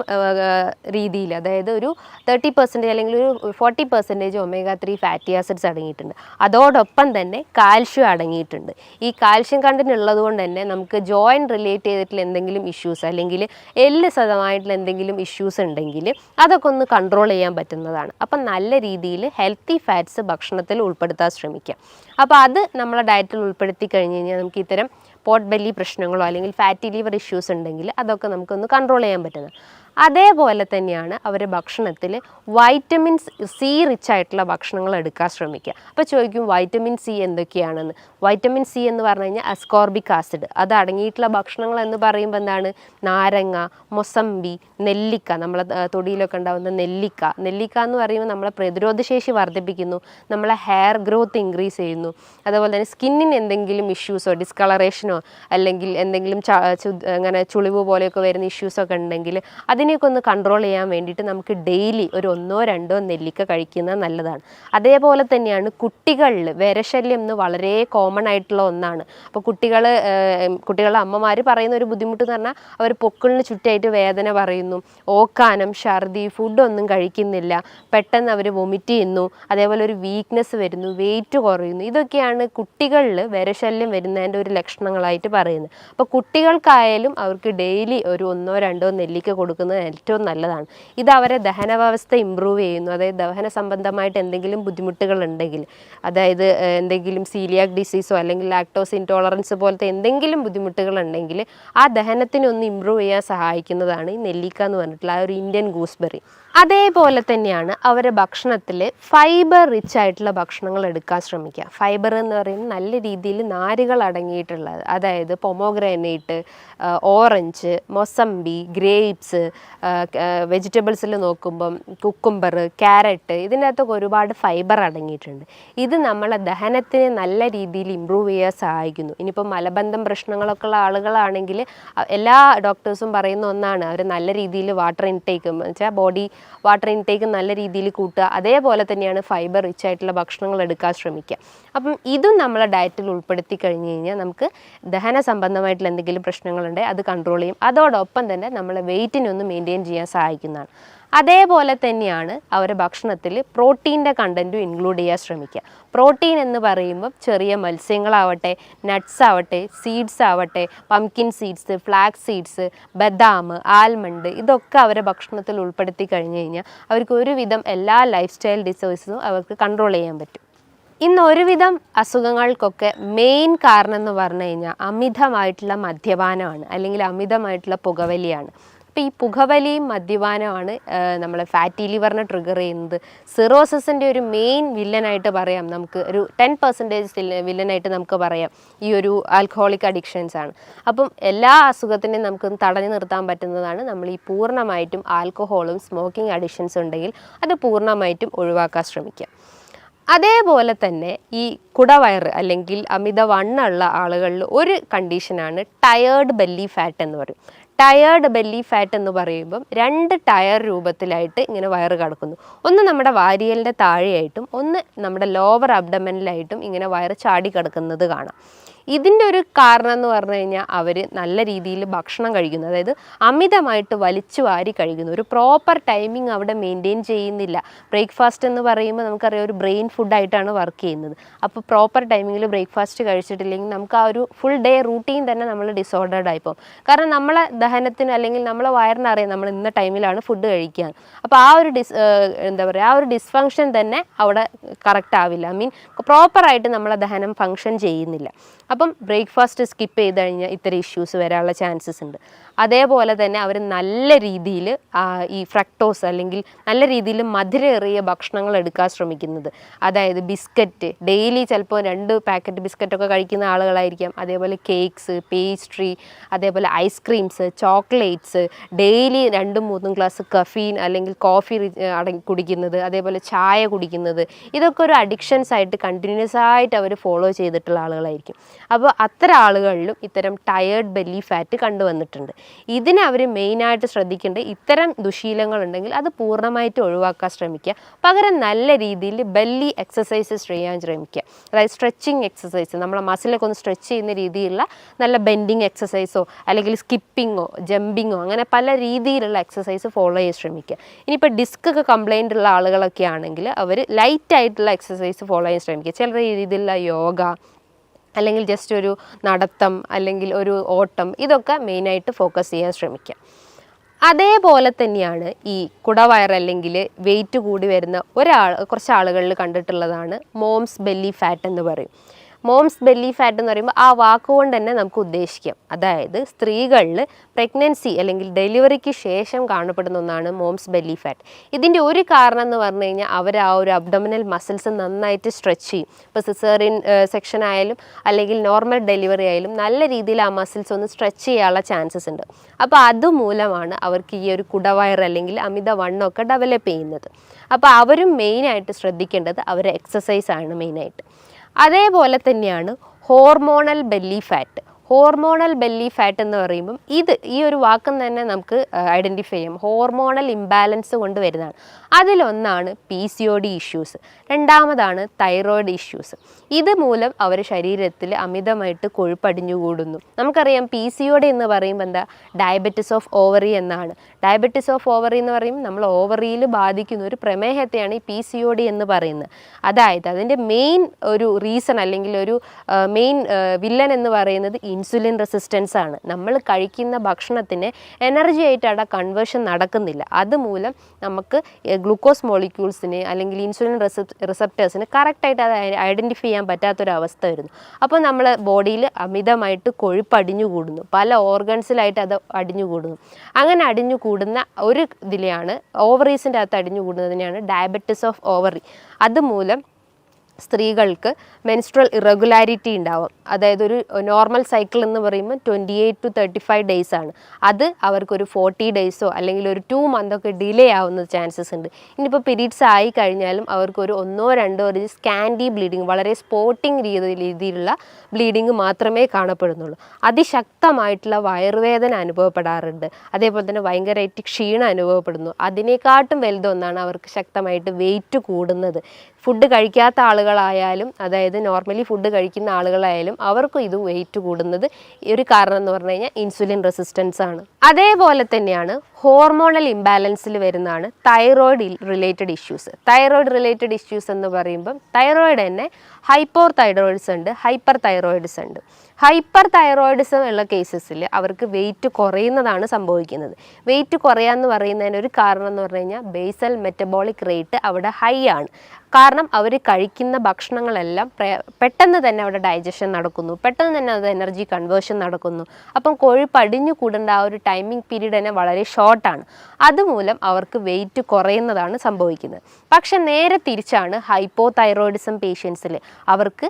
രീതിയിൽ അതായത് ഒരു 30% അല്ലെങ്കിൽ ഒരു 40% omega-3 ഫാറ്റി ആസിഡ്സ് അടങ്ങിയിട്ടുണ്ട്. അതോടൊപ്പം തന്നെ കാൽഷ്യം അടങ്ങിയിട്ടുണ്ട്. ഈ കാൽഷ്യം കണ്ടന്റ് ഉള്ളത് കൊണ്ട് തന്നെ നമുക്ക് ജോയിൻറ്റ് റിലേറ്റ് ചെയ്തിട്ടുള്ള എന്തെങ്കിലും ഇഷ്യൂസ് അല്ലെങ്കിൽ എല്ല് സതമായിട്ടുള്ള എന്തെങ്കിലും ഇഷ്യൂസ് ഉണ്ടെങ്കിൽ അതൊക്കെ ഒന്ന് കൺട്രോൾ ചെയ്യാൻ പറ്റുന്നതാണ്. അപ്പം നല്ല രീതിയിൽ ഹെൽത്തി ഫാറ്റ്സ് ഭക്ഷണത്തിൽ ഉൾപ്പെടുത്താൻ ശ്രമിക്കാം. അപ്പോൾ അത് നമ്മളെ ഡയറ്റിൽ ഉൾപ്പെടുത്തി കഴിഞ്ഞ് കഴിഞ്ഞാൽ നമുക്ക് ഇത്തരം പോട്ട് ബെല്ലി പ്രശ്നങ്ങളോ അല്ലെങ്കിൽ ഫാറ്റി ലിവർ ഇഷ്യൂസ് ഉണ്ടെങ്കിൽ അതൊക്കെ നമുക്കൊന്ന് കൺട്രോൾ ചെയ്യാൻ പറ്റുന്നത്. അതേപോലെ തന്നെയാണ് അവർ ഭക്ഷണത്തിൽ വൈറ്റമിൻസ് സി റിച്ച് ആയിട്ടുള്ള ഭക്ഷണങ്ങൾ എടുക്കാൻ ശ്രമിക്കുക. അപ്പോൾ ചോദിക്കും വൈറ്റമിൻ സി എന്തൊക്കെയാണെന്ന്. വൈറ്റമിൻ സി എന്ന് പറഞ്ഞു കഴിഞ്ഞാൽ അസ്കോർബിക് ആസിഡ് അത് അടങ്ങിയിട്ടുള്ള ഭക്ഷണങ്ങൾ എന്ന് പറയുമ്പോൾ എന്താണ്? നാരങ്ങ, മൊസമ്പി, നെല്ലിക്ക, നമ്മളെ തൊടിയിലൊക്കെ ഉണ്ടാകുന്ന നെല്ലിക്ക എന്ന് പറയുമ്പോൾ നമ്മളെ പ്രതിരോധശേഷി വർദ്ധിപ്പിക്കുന്നു, നമ്മളെ ഹെയർ ഗ്രോത്ത് ഇൻക്രീസ് ചെയ്യുന്നു. അതുപോലെ തന്നെ സ്കിന്നിന് എന്തെങ്കിലും ഇഷ്യൂസോ ഡിസ്കളറേഷനോ അല്ലെങ്കിൽ എന്തെങ്കിലും അങ്ങനെ ചുളിവ് പോലെയൊക്കെ വരുന്ന ഇഷ്യൂസൊക്കെ ഉണ്ടെങ്കിൽ അതിനെയൊക്കെ ഒന്ന് കൺട്രോൾ ചെയ്യാൻ വേണ്ടിയിട്ട് നമുക്ക് ഡെയിലി ഒരു 1-2 നെല്ലിക്ക കഴിക്കുന്നത് നല്ലതാണ്. അതേപോലെ തന്നെയാണ് കുട്ടികളിൽ വിരശല്യം എന്ന് വളരെ കോമൺ ആയിട്ടുള്ള ഒന്നാണ്. അപ്പോൾ കുട്ടികളുടെ അമ്മമാർ പറയുന്ന ഒരു ബുദ്ധിമുട്ട് എന്ന് പറഞ്ഞാൽ അവർ പൊക്കിളിന് ചുറ്റായിട്ട് വേദന പറയുന്നു, ഓക്കാനം, ഛർദി, ഫുഡൊന്നും കഴിക്കുന്നില്ല, പെട്ടെന്ന് അവർ വൊമിറ്റ് ചെയ്യുന്നു, അതേപോലെ ഒരു വീക്ക്നെസ് വരുന്നു, വെയിറ്റ് കുറയുന്നു. ഇതൊക്കെയാണ് കുട്ടികളിൽ വിരശല്യം വരുന്നതിൻ്റെ ഒരു ലക്ഷണങ്ങളായിട്ട് പറയുന്നത്. അപ്പോൾ കുട്ടികൾക്കായാലും അവർക്ക് ഡെയിലി ഒരു 1-2 നെല്ലിക്ക കൊടുക്കുന്നത് ഏറ്റവും നല്ലതാണ്. ഇത് അവരെ ദഹന വ്യവസ്ഥ ഇമ്പ്രൂവ് ചെയ്യുന്നു. അതായത് ദഹന സംബന്ധമായിട്ട് എന്തെങ്കിലും ബുദ്ധിമുട്ടുകൾ ഉണ്ടെങ്കിൽ, അതായത് എന്തെങ്കിലും സീലിയാക് ഡിസീസോ അല്ലെങ്കിൽ ലാക്ടോസ് ഇൻടോളറൻസ് പോലത്തെ എന്തെങ്കിലും ബുദ്ധിമുട്ടുകൾ ഉണ്ടെങ്കിൽ ആ ദഹനത്തിനൊന്ന് ഇമ്പ്രൂവ് ചെയ്യാൻ സഹായിക്കുന്നതാണ് ഈ നെല്ലിക്ക എന്ന് പറഞ്ഞിട്ടുള്ള ആ ഒരു ഇന്ത്യൻ ഗൂസ്ബെറി. അതേപോലെ തന്നെയാണ് അവരുടെ ഭക്ഷണത്തിൽ ഫൈബർ റിച്ച് ആയിട്ടുള്ള ഭക്ഷണങ്ങൾ എടുക്കാൻ ശ്രമിക്കുക. ഫൈബർ എന്ന് പറയുന്നത് നല്ല രീതിയിൽ നാരുകൾ അടങ്ങിയിട്ടുള്ളത്, അതായത് പൊമോഗ്രാനൈറ്റ്, ഓറഞ്ച്, മൊസമ്പി, ഗ്രേപ്സ്, വെജിറ്റബിൾസിൽ നോക്കുമ്പം കുക്കുംബർ, ക്യാരറ്റ്, ഇതിൻ്റെ അകത്തൊക്കെ ഒരുപാട് ഫൈബർ അടങ്ങിയിട്ടുണ്ട്. ഇത് നമ്മളെ ദഹനത്തിനെ നല്ല രീതിയിൽ ഇമ്പ്രൂവ് ചെയ്യാൻ സഹായിക്കുന്നു. ഇനിയിപ്പോൾ മലബന്ധം പ്രശ്നങ്ങളൊക്കെ ഉള്ള ആളുകളാണെങ്കിൽ എല്ലാ ഡോക്ടേഴ്സും പറയുന്ന ഒന്നാണ് അവർ നല്ല രീതിയിൽ വാട്ടർ ഇൻടേക്ക് വെച്ചാൽ ബോഡി വാട്ടർ ഇൻടേക്ക് നല്ല രീതിയിൽ കൂട്ടുക. അതേപോലെ തന്നെയാണ് ഫൈബർ റിച്ച് ആയിട്ടുള്ള ഭക്ഷണങ്ങൾ എടുക്കാൻ ശ്രമിക്കുക. അപ്പം ഇതും നമ്മളെ ഡയറ്റിൽ ഉൾപ്പെടുത്തി കഴിഞ്ഞ് കഴിഞ്ഞാൽ നമുക്ക് ദഹന സംബന്ധമായിട്ടുള്ള എന്തെങ്കിലും പ്രശ്നങ്ങളുണ്ടെങ്കിൽ അത് കൺട്രോൾ ചെയ്യും. അതോടൊപ്പം തന്നെ നമ്മളെ വെയിറ്റിനൊന്ന് മെയിൻറ്റെയിൻ ചെയ്യാൻ സഹായിക്കുന്നതാണ്. അതേപോലെ തന്നെയാണ് അവരുടെ ഭക്ഷണത്തിൽ പ്രോട്ടീൻ്റെ കണ്ടൻറ്റും ഇൻക്ലൂഡ് ചെയ്യാൻ ശ്രമിക്കുക. പ്രോട്ടീൻ എന്ന് പറയുമ്പോൾ ചെറിയ മത്സ്യങ്ങളാവട്ടെ, നട്ട്സ് ആവട്ടെ, സീഡ്സ് ആവട്ടെ, പംകിൻ സീഡ്സ്, ഫ്ലാക്സ് സീഡ്സ്, ബദാം, ആൽമണ്ട്, ഇതൊക്കെ അവരുടെ ഭക്ഷണത്തിൽ ഉൾപ്പെടുത്തി കഴിഞ്ഞ് കഴിഞ്ഞാൽ അവർക്ക് ഒരുവിധം എല്ലാ ലൈഫ് സ്റ്റൈൽ ഡിസീസസും അവർക്ക് കൺട്രോൾ ചെയ്യാൻ പറ്റും. ഇന്ന് ഒരുവിധം അസുഖങ്ങൾക്കൊക്കെ മെയിൻ കാരണം എന്ന് പറഞ്ഞു കഴിഞ്ഞാൽ അമിതമായിട്ടുള്ള മദ്യപാനമാണ്, അല്ലെങ്കിൽ അമിതമായിട്ടുള്ള പുകവലിയാണ്. അപ്പോൾ ഈ പുകവലിയും മദ്യപാനമാണ് നമ്മളെ ഫാറ്റി ലിവറിനെ ട്രിഗർ ചെയ്യുന്നത്. സിറോസിസിൻ്റെ ഒരു മെയിൻ വില്ലനായിട്ട് പറയാം, നമുക്ക് ഒരു 10% വില്ലനായിട്ട് നമുക്ക് പറയാം ഈ ഒരു ആൽക്കഹോളിക് അഡിക്ഷൻസ് ആണ്. അപ്പം എല്ലാ അസുഖത്തിനെയും നമുക്ക് തടഞ്ഞു നിർത്താൻ പറ്റുന്നതാണ് നമ്മൾ ഈ പൂർണ്ണമായിട്ടും ആൽക്കഹോളും സ്മോക്കിംഗ് അഡിക്ഷൻസ് ഉണ്ടെങ്കിൽ അത് പൂർണ്ണമായിട്ടും ഒഴിവാക്കാൻ ശ്രമിക്കുക. അതേപോലെ തന്നെ ഈ കുടവയറ് അല്ലെങ്കിൽ അമിതവണ്ണമുള്ള ആളുകളിൽ ഒരു കണ്ടീഷനാണ് ടയേർഡ് ബെല്ലി ഫാറ്റ് എന്ന് പറയും. ടയേർഡ് ബെല്ലി ഫാറ്റ് എന്ന് പറയുമ്പം 2 ടയർ രൂപത്തിലായിട്ട് ഇങ്ങനെ വയറ് കിടക്കുന്നു. ഒന്ന് നമ്മുടെ വാരിയലിൻ്റെ താഴെയായിട്ടും ഒന്ന് നമ്മുടെ ലോവർ അബ്ഡമനിലായിട്ടും ഇങ്ങനെ വയറ് ചാടി കിടക്കുന്നത് കാണാം. ഇതിൻ്റെ ഒരു കാരണം എന്ന് പറഞ്ഞു കഴിഞ്ഞാൽ അവർ നല്ല രീതിയിൽ ഭക്ഷണം കഴിക്കുന്നു, അതായത് അമിതമായിട്ട് വലിച്ചു വാരി കഴിക്കുന്നു. ഒരു പ്രോപ്പർ ടൈമിംഗ് അവിടെ മെയിൻറ്റെയിൻ ചെയ്യുന്നില്ല. ബ്രേക്ക്ഫാസ്റ്റ് എന്ന് പറയുമ്പോൾ നമുക്കറിയാം ഒരു ബ്രെയിൻ ഫുഡായിട്ടാണ് വർക്ക് ചെയ്യുന്നത്. അപ്പോൾ പ്രോപ്പർ ടൈമിങ്ങിൽ ബ്രേക്ക്ഫാസ്റ്റ് കഴിച്ചിട്ടില്ലെങ്കിൽ നമുക്ക് ആ ഒരു ഫുൾ ഡേ റൂട്ടീൻ തന്നെ നമ്മൾ ഡിസോർഡേർഡ് ആയിപ്പോകും. കാരണം നമ്മളെ ദഹനത്തിന് അല്ലെങ്കിൽ നമ്മളെ വയറിനറിയാം നമ്മൾ ഇന്ന ടൈമിലാണ് ഫുഡ് കഴിക്കുക. അപ്പോൾ ആ ഒരു ആ ഒരു ഡിസ്ഫങ്ഷൻ തന്നെ അവിടെ കറക്റ്റ് ആവില്ല. പ്രോപ്പറായിട്ട് നമ്മളെ ദഹനം ഫങ്ഷൻ ചെയ്യുന്നില്ല. അപ്പം ബ്രേക്ക്ഫാസ്റ്റ് സ്കിപ്പ് ചെയ്ത് കഴിഞ്ഞാൽ ഇത്തരം ഇഷ്യൂസ് വരാനുള്ള ചാൻസസ് ഉണ്ട്. അതേപോലെ തന്നെ അവർ നല്ല രീതിയിൽ ഈ ഫ്രക്ടോസ് അല്ലെങ്കിൽ നല്ല രീതിയിൽ മധുരമേറിയ ഭക്ഷണങ്ങൾ എടുക്കാൻ ശ്രമിക്കുന്നത്. അതായത് ബിസ്ക്കറ്റ് ഡെയിലി ചിലപ്പോൾ 2 പാക്കറ്റ് ബിസ്ക്കറ്റൊക്കെ കഴിക്കുന്ന ആളുകളായിരിക്കാം. അതേപോലെ കേക്ക്സ്, പേസ്ട്രി, അതേപോലെ ice creams, chocolates, daily 2-3 glass caffeine അല്ലെങ്കിൽ കോഫി കുടിക്കുന്നത്, അതേപോലെ ചായ കുടിക്കുന്നത്, ഇതൊക്കെ ഒരു അഡിക്ഷൻസ് ആയിട്ട് കണ്ടിന്യൂസ് ആയിട്ട് അവർ ഫോളോ ചെയ്തിട്ടുള്ള ആളുകളായിരിക്കും. അപ്പോൾ അത്തരം ആളുകളിലും ഇത്തരം ടയേർഡ് ബെല്ലി ഫാറ്റ് കണ്ടുവന്നിട്ടുണ്ട്. ഇതിനെ അവർ മെയിനായിട്ട് ശ്രദ്ധിക്കേണ്ടത് ഇത്തരം ദുശീലങ്ങളുണ്ടെങ്കിൽ അത് പൂർണ്ണമായിട്ട് ഒഴിവാക്കാൻ ശ്രമിക്കുക. പകരം നല്ല രീതിയിൽ ബെല്ലി എക്സസൈസസ് ചെയ്യാൻ ശ്രമിക്കുക. അതായത് സ്ട്രെച്ചിങ് എക്സസൈസ്, നമ്മളെ മസിലൊക്കെ ഒന്ന് സ്ട്രെച്ച് ചെയ്യുന്ന രീതിയിലുള്ള നല്ല ബെൻഡിങ് എക്സസൈസോ അല്ലെങ്കിൽ സ്കിപ്പിങ്ങോ ജമ്പിങ്ങോ അങ്ങനെ പല രീതിയിലുള്ള എക്സസൈസ് ഫോളോ ചെയ്യാൻ ശ്രമിക്കുക. ഇനിയിപ്പോൾ ഡിസ്ക് ഒക്കെ കംപ്ലൈൻ്റ് ഉള്ള ആളുകളൊക്കെ ആണെങ്കിൽ അവർ ലൈറ്റായിട്ടുള്ള എക്സസൈസ് ഫോളോ ചെയ്യാൻ ശ്രമിക്കുക. ചില രീതിയിലുള്ള യോഗ അല്ലെങ്കിൽ ജസ്റ്റ് ഒരു നടത്തം അല്ലെങ്കിൽ ഒരു ഓട്ടം, ഇതൊക്കെ മെയിനായിട്ട് ഫോക്കസ് ചെയ്യാൻ ശ്രമിക്കുക. അതേപോലെ തന്നെയാണ് ഈ കുടവയർ അല്ലെങ്കിൽ വെയിറ്റ് കൂടി വരുന്ന കുറച്ച് ആളുകളിൽ കണ്ടിട്ടുള്ളതാണ് മോംസ് ബെല്ലി ഫാറ്റ് എന്ന് പറയും. മോംസ് ബെല്ലി ഫാറ്റ് എന്ന് പറയുമ്പോൾ ആ വാക്കുകൊണ്ട് തന്നെ നമുക്ക് ഉദ്ദേശിക്കാം, അതായത് സ്ത്രീകളിൽ പ്രഗ്നൻസി അല്ലെങ്കിൽ ഡെലിവറിക്ക് ശേഷം കാണപ്പെടുന്ന ഒന്നാണ് മോംസ് ബെല്ലി ഫാറ്റ്. ഇതിൻ്റെ ഒരു കാരണം എന്ന് പറഞ്ഞു കഴിഞ്ഞാൽ അവർ ആ ഒരു അബ്ഡോമിനൽ മസിൽസ് നന്നായിട്ട് സ്ട്രെച്ച് ചെയ്യും. ഇപ്പോൾ സിസേറിയൻ സെക്ഷൻ ആയാലും അല്ലെങ്കിൽ നോർമൽ ഡെലിവറി ആയാലും നല്ല രീതിയിൽ ആ മസിൽസ് ഒന്ന് സ്ട്രെച്ച് ചെയ്യാനുള്ള ചാൻസസ് ഉണ്ട്. അപ്പോൾ അതുമൂലമാണ് അവർക്ക് ഈ ഒരു കുടവയർ അല്ലെങ്കിൽ അമിതവണ്ണമൊക്കെ ഡെവലപ്പ് ചെയ്യുന്നത്. അപ്പോൾ അവരും മെയിനായിട്ട് ശ്രദ്ധിക്കേണ്ടത് അവരുടെ എക്സസൈസാണ് മെയിനായിട്ട്. അതേപോലെ തന്നെയാണ് hormonal belly fat. Hormonal belly fat എന്ന് പറയുമ്പം ഈ ഒരു വാക്കും തന്നെ നമുക്ക് ഐഡൻറ്റിഫൈ ചെയ്യാം. ഹോർമോണൽ ഇംബാലൻസ് കൊണ്ട് വരുന്നതാണ്. അതിലൊന്നാണ് PCOD ഇഷ്യൂസ്, രണ്ടാമതാണ് തൈറോയിഡ് ഇഷ്യൂസ്. ഇത് മൂലം അവർ ശരീരത്തിൽ അമിതമായിട്ട് കൊഴുപ്പടിഞ്ഞുകൂടുന്നു. നമുക്കറിയാം PCOD എന്ന് പറയുമ്പോൾ എന്താ, ഡയബറ്റിസ് ഓഫ് ഓവറി എന്നാണ്. ഡയബറ്റിസ് ഓഫ് ഓവറി എന്ന് പറയുമ്പോൾ നമ്മൾ ഓവറിയിൽ ബാധിക്കുന്ന ഒരു പ്രമേഹത്തെയാണ് ഈ PCOD എന്ന് പറയുന്നത്. അതായത് അതിൻ്റെ മെയിൻ ഒരു റീസൺ അല്ലെങ്കിൽ ഒരു മെയിൻ വില്ലൻ എന്ന് പറയുന്നത് ഇൻസുലിൻ റെസിസ്റ്റൻസ് ആണ്. നമ്മൾ കഴിക്കുന്ന ഭക്ഷണത്തിന് എനർജി ആയിട്ട് അവിടെ കൺവേർഷൻ നടക്കുന്നില്ല. അതുമൂലം നമുക്ക് ഗ്ലൂക്കോസ് മോളിക്യൂൾസിന് അല്ലെങ്കിൽ ഇൻസുലിൻ റിസപ്റ്റേഴ്സിന് കറക്റ്റായിട്ട് അത് ഐഡൻറ്റിഫൈ ചെയ്യാൻ പറ്റാത്തൊരവസ്ഥ വരുന്നു. അപ്പോൾ നമ്മൾ ബോഡിയിൽ അമിതമായിട്ട് കൊഴുപ്പ് അടിഞ്ഞുകൂടുന്നു, പല ഓർഗൻസിലായിട്ട് അത് അടിഞ്ഞുകൂടുന്നു. അങ്ങനെ അടിഞ്ഞുകൂടുന്ന ഒരു ഇതിലെയാണ് ഓവറീസിൻ്റെ അകത്ത് അടിഞ്ഞുകൂടുന്നതിനെയാണ് ഡയബറ്റിസ് ഓഫ് ഓവറി. അതുമൂലം സ്ത്രീകൾക്ക് മെൻസ്ട്രൽ ഇറഗുലാരിറ്റി ഉണ്ടാവും. അതായത് ഒരു നോർമൽ സൈക്കിൾ എന്ന് പറയുമ്പോൾ 28 to 35 ഡേയ്സ് ആണ്. അത് അവർക്കൊരു 40 ഡേയ്സോ അല്ലെങ്കിൽ ഒരു 2 മന്തൊക്കെ ഡിലേ ആവുന്ന ചാൻസസ് ഉണ്ട്. ഇനിയിപ്പോൾ പീരീഡ്സ് ആയി കഴിഞ്ഞാലും അവർക്കൊരു 1-2 ഒരു സ്കാൻഡി ബ്ലീഡിങ്, വളരെ സ്പോട്ടിങ് രീതിയിലുള്ള ബ്ലീഡിങ് മാത്രമേ കാണപ്പെടുന്നുള്ളൂ. അതിശക്തമായിട്ടുള്ള വയറുവേദന അനുഭവപ്പെടാറുണ്ട്. അതേപോലെ തന്നെ ഭയങ്കരമായിട്ട് ക്ഷീണം അനുഭവപ്പെടുന്നു. അതിനേക്കാട്ടും വലുതൊന്നാണ് അവർക്ക് ശക്തമായിട്ട് വെയിറ്റ് കൂടുന്നത്. ഫുഡ് കഴിക്കാത്ത ആളുകൾ ആളുകളായാലും അതായത് നോർമലി ഫുഡ് കഴിക്കുന്ന ആളുകളായാലും അവർക്കും ഇത് വെയിറ്റ് കൂടുന്നത് ഒരു കാരണം എന്ന് പറഞ്ഞു കഴിഞ്ഞാൽ ഇൻസുലിൻ റെസിസ്റ്റൻസ് ആണ്. അതേപോലെ തന്നെയാണ് ഹോർമോണൽ ഇംബാലൻസിൽ വരുന്നതാണ് thyroid related issues. Thyroid related issues എന്ന് പറയുമ്പം തൈറോയിഡ് തന്നെ ഹൈപ്പോർ തൈറോയിഡ്സ് ഉണ്ട്, ഹൈപ്പർ തൈറോയിഡ്സ് ഉണ്ട്. ഹൈപ്പർ തൈറോയിഡിസം ഉള്ള കേസസിൽ അവർക്ക് വെയിറ്റ് കുറയുന്നതാണ് സംഭവിക്കുന്നത്. വെയിറ്റ് കുറയാന്ന് പറയുന്നതിന് ഒരു കാരണം എന്ന് പറഞ്ഞു കഴിഞ്ഞാൽ ബേസൽ മെറ്റബോളിക് റേറ്റ് അവിടെ ഹൈ ആണ്. കാരണം അവർ കഴിക്കുന്ന ഭക്ഷണങ്ങളെല്ലാം പെട്ടെന്ന് തന്നെ അവിടെ ഡൈജഷൻ നടക്കുന്നു, പെട്ടെന്ന് തന്നെ അത് എനർജി കൺവേർഷൻ നടക്കുന്നു. അപ്പം കൊഴുപ്പ് അടിഞ്ഞു കൂടേണ്ട ആ ഒരു ടൈമിംഗ് പീരീഡ് തന്നെ വളരെ ഷോർട്ടാണ്. അതുമൂലം അവർക്ക് വെയിറ്റ് കുറയുന്നതാണ് സംഭവിക്കുന്നത്. പക്ഷെ നേരെ തിരിച്ചാണ് ഹൈപ്പോ തൈറോയിഡിസം പേഷ്യൻസിൽ. അവർക്ക്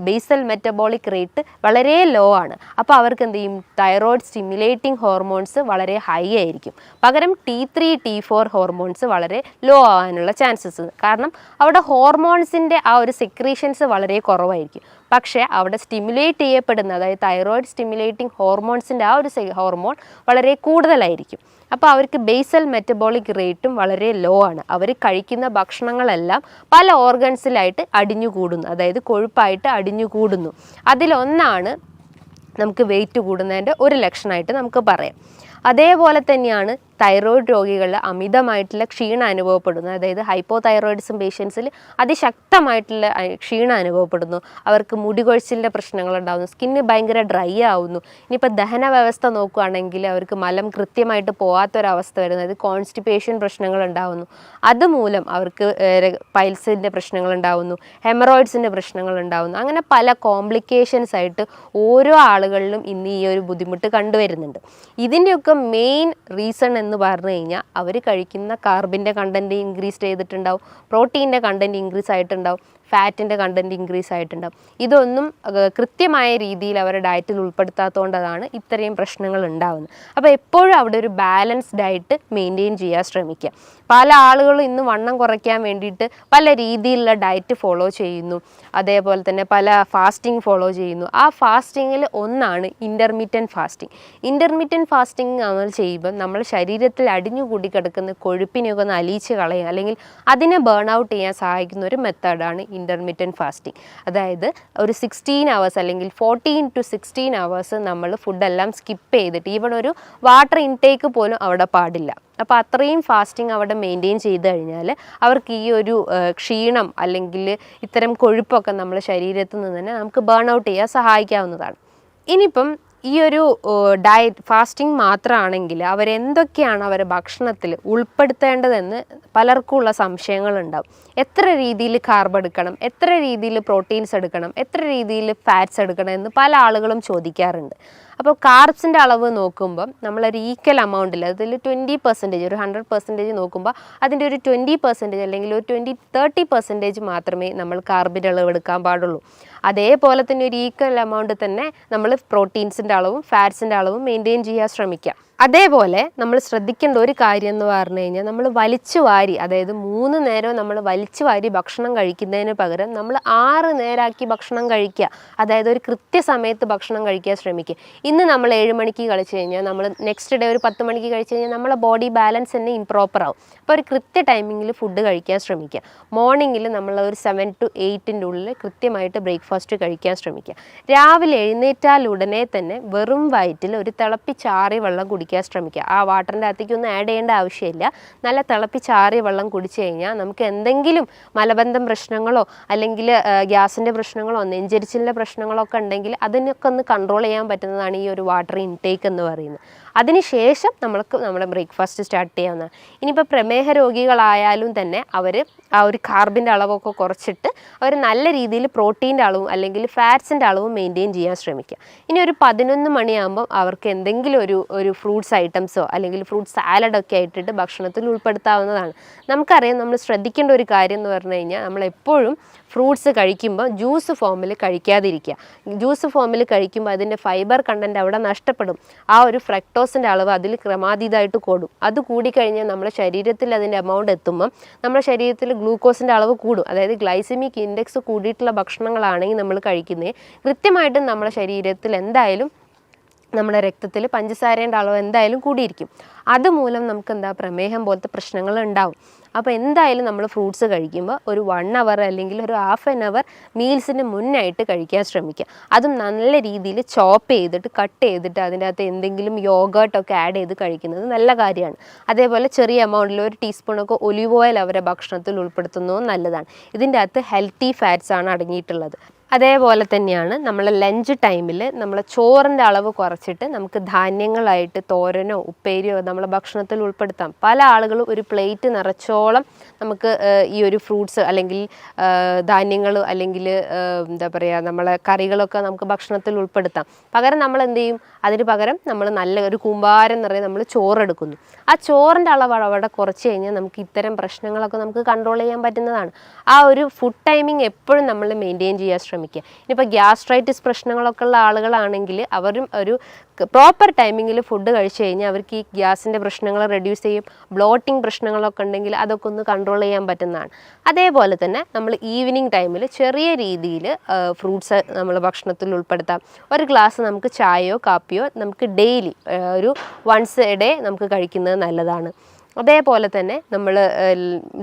ബേസൽ മെറ്റബോളിക് റേറ്റ് വളരെ ലോ ആണ്. അപ്പോൾ അവർക്ക് എന്ത് ചെയ്യും, തൈറോയിഡ് സ്റ്റിമുലേറ്റിംഗ് ഹോർമോൺസ് വളരെ ഹൈ ആയിരിക്കും. പകരം T3 T4 ഹോർമോൺസ് വളരെ ലോ ആവാനുള്ള ചാൻസസ്. കാരണം അവിടെ ഹോർമോൺസിൻ്റെ ആ ഒരു സെക്രീഷൻസ് വളരെ കുറവായിരിക്കും. പക്ഷേ അവിടെ സ്റ്റിമുലേറ്റ് ചെയ്യപ്പെടുന്ന അതായത് തൈറോയിഡ് സ്റ്റിമുലേറ്റിംഗ് ഹോർമോൺസിൻ്റെ ആ ഒരു ഹോർമോൺ വളരെ കൂടുതലായിരിക്കും. അപ്പോൾ അവർക്ക് ബേസൽ മെറ്റബോളിക് റേറ്റും വളരെ ലോ ആണ്. അവർ കഴിക്കുന്ന ഭക്ഷണങ്ങളെല്ലാം പല ഓർഗൻസിലായിട്ട് അടിഞ്ഞുകൂടുന്നു, അതായത് കൊഴുപ്പായിട്ട് അടിഞ്ഞുകൂടുന്നു. അതിലൊന്നാണ് നമുക്ക് വെയിറ്റ് കൂടുന്നതിൻ്റെ ഒരു ലക്ഷണമായിട്ട് നമുക്ക് പറയാം. അതേപോലെ തന്നെയാണ് തൈറോയിഡ് രോഗികളിൽ അമിതമായിട്ടുള്ള ക്ഷീണം അനുഭവപ്പെടുന്നു. അതായത് ഹൈപ്പോ തൈറോയിഡിസം പേഷ്യൻസിൽ അതിശക്തമായിട്ടുള്ള ക്ഷീണം അനുഭവപ്പെടുന്നു. അവർക്ക് മുടികൊഴിച്ചിലിൻ്റെ പ്രശ്നങ്ങളുണ്ടാകുന്നു, സ്കിന്ന് ഭയങ്കര ഡ്രൈ ആവുന്നു. ഇനിയിപ്പോൾ ദഹന വ്യവസ്ഥ നോക്കുകയാണെങ്കിൽ അവർക്ക് മലം കൃത്യമായിട്ട് പോകാത്തൊരവസ്ഥ വരുന്നു, അതായത് കോൺസ്റ്റിപ്പേഷൻ പ്രശ്നങ്ങളുണ്ടാകുന്നു. അതുമൂലം അവർക്ക് പൈൽസിൻ്റെ പ്രശ്നങ്ങളുണ്ടാകുന്നു, ഹെമറോയിഡ്സിൻ്റെ പ്രശ്നങ്ങളുണ്ടാകുന്നു. അങ്ങനെ പല കോംപ്ലിക്കേഷൻസ് ആയിട്ട് ഓരോ ആളുകളിലും ഇന്ന് ഈ ഒരു ബുദ്ധിമുട്ട് കണ്ടുവരുന്നുണ്ട്. ഇതിൻ്റെയൊക്കെ മെയിൻ റീസൺ എന്ന് പറഞ്ഞു കഴിഞ്ഞാൽ അവർ കഴിക്കുന്ന കാർബിൻ്റെ കണ്ടൻറ്റ് ഇൻക്രീസ് ചെയ്തിട്ടുണ്ടാവും, പ്രോട്ടീൻ്റെ കണ്ടൻറ്റ് ഇൻക്രീസ് ആയിട്ടുണ്ടാവും, ഫാറ്റിൻ്റെ കണ്ടൻറ്റ് ഇൻക്രീസ് ആയിട്ടുണ്ടാവും. ഇതൊന്നും കൃത്യമായ രീതിയിൽ അവരുടെ ഡയറ്റിൽ ഉൾപ്പെടുത്താത്തതുകൊണ്ടാണ് ഇത്രയും പ്രശ്നങ്ങൾ ഉണ്ടാകുന്നത്. അപ്പോൾ എപ്പോഴും അവിടെ ഒരു ബാലൻസ് ഡയറ്റ് മെയിൻറ്റെയിൻ ചെയ്യാൻ ശ്രമിക്കുക. പല ആളുകളും ഇന്ന് വണ്ണം കുറയ്ക്കാൻ വേണ്ടിയിട്ട് പല രീതിയിലുള്ള ഡയറ്റ് ഫോളോ ചെയ്യുന്നു, അതേപോലെ തന്നെ പല ഫാസ്റ്റിംഗ് ഫോളോ ചെയ്യുന്നു. ആ ഫാസ്റ്റിങ്ങിൽ ഒന്നാണ് ഇൻ്റർമീഡിയൻറ്റ് ഫാസ്റ്റിംഗ്. ഇൻ്റർമീഡിയൻറ്റ് ഫാസ്റ്റിംഗ് നമ്മൾ ചെയ്യുമ്പോൾ നമ്മൾ ശരീരത്തിൽ അടിഞ്ഞുകൂടി കിടക്കുന്ന കൊഴുപ്പിനെയൊക്കെ ഒന്ന് അലിയിച്ച് കളയും, അല്ലെങ്കിൽ അതിനെ ബേൺ ഔട്ട് ചെയ്യാൻ സഹായിക്കുന്ന ഒരു മെത്തേഡാണ് ഇൻ്റർമീഡിയൻറ്റ് ഫാസ്റ്റിംഗ്. അതായത് ഒരു 16 hours അല്ലെങ്കിൽ 14 to 16 hours നമ്മൾ ഫുഡെല്ലാം സ്കിപ്പ് ചെയ്തിട്ട് ഈവൺ ഒരു വാട്ടർ ഇൻടേക്ക് പോലും അവിടെ പാടില്ല. അപ്പോൾ അത്രയും ഫാസ്റ്റിംഗ് അവിടെ മെയിൻറ്റെയിൻ ചെയ്ത് കഴിഞ്ഞാൽ അവർക്ക് ഈ ഒരു ക്ഷീണം അല്ലെങ്കിൽ ഇത്തരം കൊഴുപ്പൊക്കെ നമ്മുടെ ശരീരത്തിൽ നിന്ന് തന്നെ നമുക്ക് ബേൺ ഔട്ട് ചെയ്യാൻ സഹായിക്കാവുന്നതാണ്. ഇനിയിപ്പം ഈ ഒരു ഡയറ്റ് ഫാസ്റ്റിംഗ് മാത്രമാണെങ്കിൽ അവരെന്തൊക്കെയാണ് അവരുടെ ഭക്ഷണത്തിൽ ഉൾപ്പെടുത്തേണ്ടതെന്ന് പലർക്കുമുള്ള സംശയങ്ങളുണ്ടാവും. എത്ര രീതിയിൽ കാർബ് എടുക്കണം, എത്ര രീതിയിൽ പ്രോട്ടീൻസ് എടുക്കണം, എത്ര രീതിയിൽ ഫാറ്റ്സ് എടുക്കണം എന്ന് പല ആളുകളും ചോദിക്കാറുണ്ട്. അപ്പോൾ കാർബ്സിൻ്റെ അളവ് നോക്കുമ്പം നമ്മളൊരു ഈക്വൽ എമൗണ്ടിൽ അതിൽ 20%, ഒരു 100% നോക്കുമ്പോൾ അതിൻ്റെ ഒരു 20% അല്ലെങ്കിൽ ഒരു 20-30% മാത്രമേ നമ്മൾ കാർബിൻ്റെ അളവ് എടുക്കാൻ പാടുള്ളൂ. അതേപോലെ തന്നെ ഒരു ഈക്വൽ എമൗണ്ട് തന്നെ നമ്മൾ പ്രോട്ടീൻസിൻ്റെ അളവും ഫാറ്റ്സിൻ്റെ അളവും മെയിൻറ്റെയിൻ ചെയ്യാൻ ശ്രമിക്കുക. അതേപോലെ നമ്മൾ ശ്രദ്ധിക്കേണ്ട ഒരു കാര്യം എന്ന് പറഞ്ഞു കഴിഞ്ഞാൽ നമ്മൾ വലിച്ചു വാരി, അതായത് 3 നേരം നമ്മൾ വലിച്ചു വാരി ഭക്ഷണം കഴിക്കുന്നതിന് പകരം നമ്മൾ 6 നേരമാക്കി ഭക്ഷണം കഴിക്കുക. അതായത് ഒരു കൃത്യസമയത്ത് ഭക്ഷണം കഴിക്കാൻ ശ്രമിക്കുക. ഇന്ന് നമ്മൾ 7 മണിക്ക് കഴിച്ചു കഴിഞ്ഞാൽ നമ്മൾ നെക്സ്റ്റ് ഡേ ഒരു 10 മണിക്ക് കഴിച്ചു കഴിഞ്ഞാൽ നമ്മളെ ബോഡി ബാലൻസ് തന്നെ ഇംപ്രോപ്പർ ആവും. അപ്പോൾ ഒരു കൃത്യ ടൈമിങ്ങിൽ ഫുഡ് കഴിക്കാൻ ശ്രമിക്കുക. മോർണിംഗിൽ നമ്മൾ ഒരു 7 to 8 ഉള്ളിൽ കൃത്യമായിട്ട് ബ്രേക്ക്ഫാസ്റ്റ് കഴിക്കാൻ ശ്രമിക്കുക. രാവിലെ എഴുന്നേറ്റാൽ ഉടനെ തന്നെ വെറും വയറ്റിൽ ഒരു തിളപ്പിച്ചാറിയ വെള്ളം കുടിക്കുക ശ്രമിക്കുക. ആ വാട്ടറിൻ്റെ അകത്തേക്കൊന്നും ആഡ് ചെയ്യേണ്ട ആവശ്യമില്ല. നല്ല തിളപ്പിച്ചാറിയ വെള്ളം കുടിച്ചു കഴിഞ്ഞാൽ നമുക്ക് എന്തെങ്കിലും മലബന്ധം പ്രശ്നങ്ങളോ അല്ലെങ്കിൽ ഗ്യാസിൻ്റെ പ്രശ്നങ്ങളോ നെഞ്ചരിച്ചിലിൻ്റെ പ്രശ്നങ്ങളോ ഒക്കെ ഉണ്ടെങ്കിൽ അതിനൊക്കെ ഒന്ന് കൺട്രോൾ ചെയ്യാൻ പറ്റുന്നതാണ് ഈ ഒരു വാട്ടർ ഇൻടേക്ക് എന്ന് പറയുന്നത്. അതിനുശേഷം നമ്മൾക്ക് നമ്മുടെ ബ്രേക്ക്ഫാസ്റ്റ് സ്റ്റാർട്ട് ചെയ്യാവുന്നതാണ്. ഇനിയിപ്പോൾ പ്രമേഹ രോഗികളായാലും തന്നെ അവർ ആ ഒരു കാർബിൻ്റെ അളവൊക്കെ കുറച്ചിട്ട് അവർ നല്ല രീതിയിൽ പ്രോട്ടീൻ്റെ അളവും അല്ലെങ്കിൽ ഫാറ്റ്സിൻ്റെ അളവും മെയിൻറ്റെയിൻ ചെയ്യാൻ ശ്രമിക്കുക. ഇനി ഒരു 11 മണിയാകുമ്പോൾ അവർക്ക് എന്തെങ്കിലും ഒരു ഫ്രൂട്ട്സ് ഐറ്റംസോ അല്ലെങ്കിൽ ഫ്രൂട്ട് സാലഡൊക്കെ ആയിട്ടിട്ട് ഭക്ഷണത്തിൽ ഉൾപ്പെടുത്താവുന്നതാണ്. നമുക്കറിയാം, നമ്മൾ ശ്രദ്ധിക്കേണ്ട ഒരു കാര്യം എന്ന് പറഞ്ഞു കഴിഞ്ഞാൽ നമ്മളെപ്പോഴും ഫ്രൂട്ട്സ് കഴിക്കുമ്പോൾ ജ്യൂസ് ഫോമിൽ കഴിക്കാതിരിക്കുക. ജ്യൂസ് ഫോമിൽ കഴിക്കുമ്പോൾ അതിൻ്റെ ഫൈബർ കണ്ടൻറ്റ് അവിടെ നഷ്ടപ്പെടും. ആ ഒരു ഫ്രക്ടോസിൻ്റെ അളവ് അതിൽ ക്രമാതീതമായിട്ട് കൂടും. അത് കൂടിക്കഴിഞ്ഞാൽ നമ്മുടെ ശരീരത്തിൽ അതിൻ്റെ എമൗണ്ട് എത്തുമ്പം നമ്മുടെ ശരീരത്തിൽ ഗ്ലൂക്കോസിൻ്റെ അളവ് കൂടും. അതായത് ഗ്ലൈസമിക് ഇൻഡെക്സ് കൂടിയിട്ടുള്ള ഭക്ഷണങ്ങളാണെങ്കിൽ നമ്മൾ കഴിക്കുന്നത് കൃത്യമായിട്ടും നമ്മുടെ ശരീരത്തിൽ എന്തായാലും നമ്മുടെ രക്തത്തിൽ പഞ്ചസാരയുടെ അളവ് എന്തായാലും കൂടിയിരിക്കും. അതുമൂലം നമുക്ക് പ്രമേഹം പോലത്തെ പ്രശ്നങ്ങൾ ഉണ്ടാവും. അപ്പോൾ എന്തായാലും നമ്മൾ ഫ്രൂട്ട്സ് കഴിക്കുമ്പോൾ ഒരു 1 hour അല്ലെങ്കിൽ ഒരു ½ an hour മീൽസിന് മുന്നായിട്ട് കഴിക്കാൻ ശ്രമിക്കുക. അതും നല്ല രീതിയിൽ ചോപ്പ് ചെയ്തിട്ട് കട്ട് ചെയ്തിട്ട് അതിൻ്റെ അകത്ത് എന്തെങ്കിലും യോഗേർട്ടൊക്കെ ആഡ് ചെയ്ത് കഴിക്കുന്നത് നല്ല കാര്യമാണ്. അതേപോലെ ചെറിയ എമൗണ്ടിൽ 1 ടീസ്പൂണൊക്കെ ഒലിവ് ഓയിൽ അവരെ ഭക്ഷണത്തിൽ ഉൾപ്പെടുത്തുന്നതും നല്ലതാണ്. ഇതിൻ്റെ അകത്ത് ഹെൽത്തി ഫാറ്റ്സ് ആണ് അടങ്ങിയിട്ടുള്ളത്. അതേപോലെ തന്നെയാണ് നമ്മൾ ലഞ്ച് ടൈമിൽ നമ്മൾ ചോറിൻ്റെ അളവ് കുറച്ചിട്ട് നമുക്ക് ധാന്യങ്ങളായിട്ട് തോരനോ ഉപ്പേരിയോ നമ്മളെ ഭക്ഷണത്തിൽ ഉൾപ്പെടുത്താം. പല ആളുകളും ഒരു പ്ലേറ്റ് നിറച്ചോളം നമുക്ക് ഈ ഒരു ഫ്രൂട്ട്സ് അല്ലെങ്കിൽ ധാന്യങ്ങൾ അല്ലെങ്കിൽ നമ്മളെ കറികളൊക്കെ നമുക്ക് ഭക്ഷണത്തിൽ ഉൾപ്പെടുത്താം. പകരം നമ്മൾ എന്ത് ചെയ്യും, അതിന് പകരം നമ്മൾ നല്ല ഒരു കൂമ്പാരം നിറയെ നമ്മൾ ചോറെടുക്കുന്നു. ആ ചോറിൻ്റെ അളവ് അവിടെ കുറച്ച് കഴിഞ്ഞാൽ നമുക്ക് ഇത്തരം പ്രശ്നങ്ങളൊക്കെ നമുക്ക് കൺട്രോൾ ചെയ്യാൻ പറ്റുന്നതാണ്. ആ ഒരു ഫുഡ് ടൈമിങ് എപ്പോഴും നമ്മൾ മെയിൻറ്റെയിൻ ചെയ്യാൻ ശ്രമിക്കുക. ഇനിയിപ്പോൾ ഗ്യാസ്ട്രൈറ്റിസ് പ്രശ്നങ്ങളൊക്കെ ഉള്ള ആളുകളാണെങ്കിൽ അവരും ഒരു പ്രോപ്പർ ടൈമിങ്ങിൽ ഫുഡ് കഴിച്ചു കഴിഞ്ഞാൽ അവർക്ക് ഈ ഗ്യാസിൻ്റെ പ്രശ്നങ്ങൾ റെഡ്യൂസ് ചെയ്യും. ബ്ലോട്ടിങ് പ്രശ്നങ്ങളൊക്കെ ഉണ്ടെങ്കിൽ അതൊക്കെ ഒന്ന് കൺട്രോൾ ചെയ്യാൻ പറ്റുന്നതാണ്. അതേപോലെ തന്നെ നമ്മൾ ഈവനിങ് ടൈമിൽ ചെറിയ രീതിയിൽ ഫ്രൂട്ട്സ് നമ്മൾ ഭക്ഷണത്തിൽ ഉൾപ്പെടുത്താം. ഒരു ഗ്ലാസ് നമുക്ക് ചായയോ കാപ്പിയോ നമുക്ക് ഡെയിലി ഒരു വൺസ് എ ഡേ നമുക്ക് കഴിക്കുന്നത് നല്ലതാണ്. അതേപോലെ തന്നെ നമ്മൾ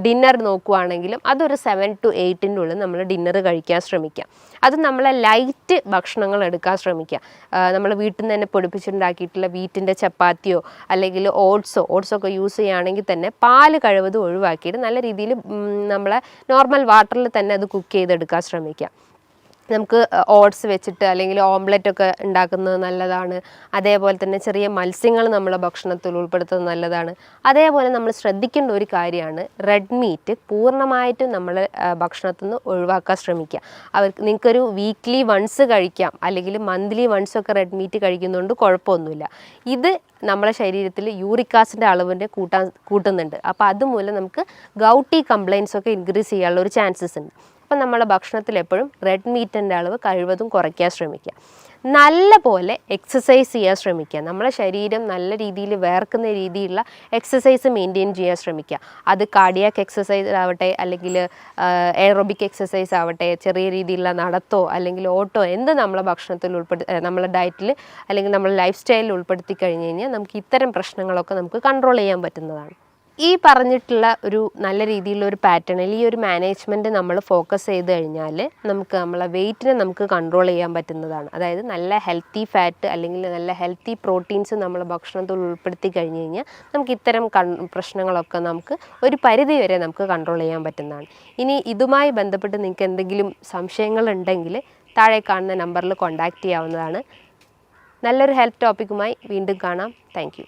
ഡിന്നർ നോക്കുവാണെങ്കിലും അതൊരു 7 to 8 ഉള്ളിൽ നമ്മൾ ഡിന്നർ കഴിക്കാൻ ശ്രമിക്കാം. അത് നമ്മളെ ലൈറ്റ് ഭക്ഷണങ്ങൾ എടുക്കാൻ ശ്രമിക്കുക. നമ്മൾ വീട്ടിൽ നിന്ന് തന്നെ പൊടിപ്പിച്ചുണ്ടാക്കിയിട്ടുള്ള വീറ്റിൻ്റെ ചപ്പാത്തിയോ അല്ലെങ്കിൽ ഓട്സൊക്കെ യൂസ് ചെയ്യുകയാണെങ്കിൽ തന്നെ പാല് കഴിവതും ഒഴിവാക്കിയിട്ട് നല്ല രീതിയിൽ നമ്മളെ നോർമൽ വാട്ടറിൽ തന്നെ അത് കുക്ക് ചെയ്തെടുക്കാൻ ശ്രമിക്കുക. നമുക്ക് ഓട്സ് വെച്ചിട്ട് അല്ലെങ്കിൽ ഓംലെറ്റൊക്കെ ഉണ്ടാക്കുന്നത് നല്ലതാണ്. അതേപോലെ തന്നെ ചെറിയ മത്സ്യങ്ങൾ നമ്മളെ ഭക്ഷണത്തിൽ ഉൾപ്പെടുത്തുന്നത് നല്ലതാണ്. അതേപോലെ നമ്മൾ ശ്രദ്ധിക്കേണ്ട ഒരു കാര്യമാണ് റെഡ് മീറ്റ് പൂർണ്ണമായിട്ടും നമ്മൾ ഭക്ഷണത്തിൽ നിന്ന് ഒഴിവാക്കാൻ ശ്രമിക്കുക. നിങ്ങൾക്കൊരു വീക്ക്ലി വൺസ് കഴിക്കാം അല്ലെങ്കിൽ മന്ത്ലി വൺസൊക്കെ റെഡ് മീറ്റ് കഴിക്കുന്നതുകൊണ്ട് കുഴപ്പമൊന്നുമില്ല. ഇത് നമ്മളെ ശരീരത്തിൽ യൂറിക് ആസിഡിൻ്റെ അളവിൻ്റെ കൂട്ടുന്നുണ്ട്. അപ്പോൾ അതുമൂലം നമുക്ക് ഗൗട്ടി കംപ്ലയിൻസ് ഒക്കെ ഇൻക്രീസ് ചെയ്യാനുള്ള ഒരു ചാൻസസ് ഉണ്ട്. അപ്പം നമ്മളെ ഭക്ഷണത്തിൽ എപ്പോഴും റെഡ് മീറ്റിൻ്റെ അളവ് കഴിവതും കുറയ്ക്കാൻ ശ്രമിക്കുക. നല്ല പോലെ എക്സസൈസ് ചെയ്യാൻ ശ്രമിക്കുക. നമ്മളെ ശരീരം നല്ല രീതിയിൽ വേർക്കുന്ന രീതിയിലുള്ള എക്സസൈസ് മെയിൻറ്റെയിൻ ചെയ്യാൻ ശ്രമിക്കുക. അത് കാർഡിയാക് എക്സസൈസ് ആവട്ടെ അല്ലെങ്കിൽ എയറോബിക് എക്സസൈസ് ആവട്ടെ, ചെറിയ രീതിയിലുള്ള നടത്തോ അല്ലെങ്കിൽ ഓട്ടോ എന്ത് നമ്മളെ ഭക്ഷണത്തിൽ നമ്മളെ ഡയറ്റിൽ അല്ലെങ്കിൽ നമ്മളെ ലൈഫ് സ്റ്റൈലിൽ ഉൾപ്പെടുത്തി കഴിഞ്ഞ് കഴിഞ്ഞാൽ നമുക്ക് ഇത്തരം പ്രശ്നങ്ങളൊക്കെ നമുക്ക് കൺട്രോൾ ചെയ്യാൻ പറ്റുന്നതാണ്. ഈ പറഞ്ഞിട്ടുള്ള ഒരു നല്ല രീതിയിലുള്ള ഒരു പാറ്റേണിൽ ഈ ഒരു മാനേജ്മെൻറ്റ് നമ്മൾ ഫോക്കസ് ചെയ്ത് കഴിഞ്ഞാൽ നമുക്ക് നമ്മളെ വെയിറ്റിനെ നമുക്ക് കൺട്രോൾ ചെയ്യാൻ പറ്റുന്നതാണ്. അതായത് നല്ല ഹെൽത്തി ഫാറ്റ് അല്ലെങ്കിൽ നല്ല ഹെൽത്തി പ്രോട്ടീൻസ് നമ്മൾ ഭക്ഷണത്തിൽ ഉൾപ്പെടുത്തി കഴിഞ്ഞ് കഴിഞ്ഞാൽ നമുക്ക് ഇത്തരം പ്രശ്നങ്ങളൊക്കെ നമുക്ക് ഒരു പരിധി വരെ നമുക്ക് കൺട്രോൾ ചെയ്യാൻ പറ്റുന്നതാണ്. ഇനി ഇതുമായി ബന്ധപ്പെട്ട് നിങ്ങൾക്ക് എന്തെങ്കിലും സംശയങ്ങളുണ്ടെങ്കിൽ താഴെ കാണുന്ന നമ്പറിൽ കോൺടാക്റ്റ് ചെയ്യാവുന്നതാണ്. നല്ലൊരു ഹെൽത്ത് ടോപ്പിക്കുമായി വീണ്ടും കാണാം. Thank you.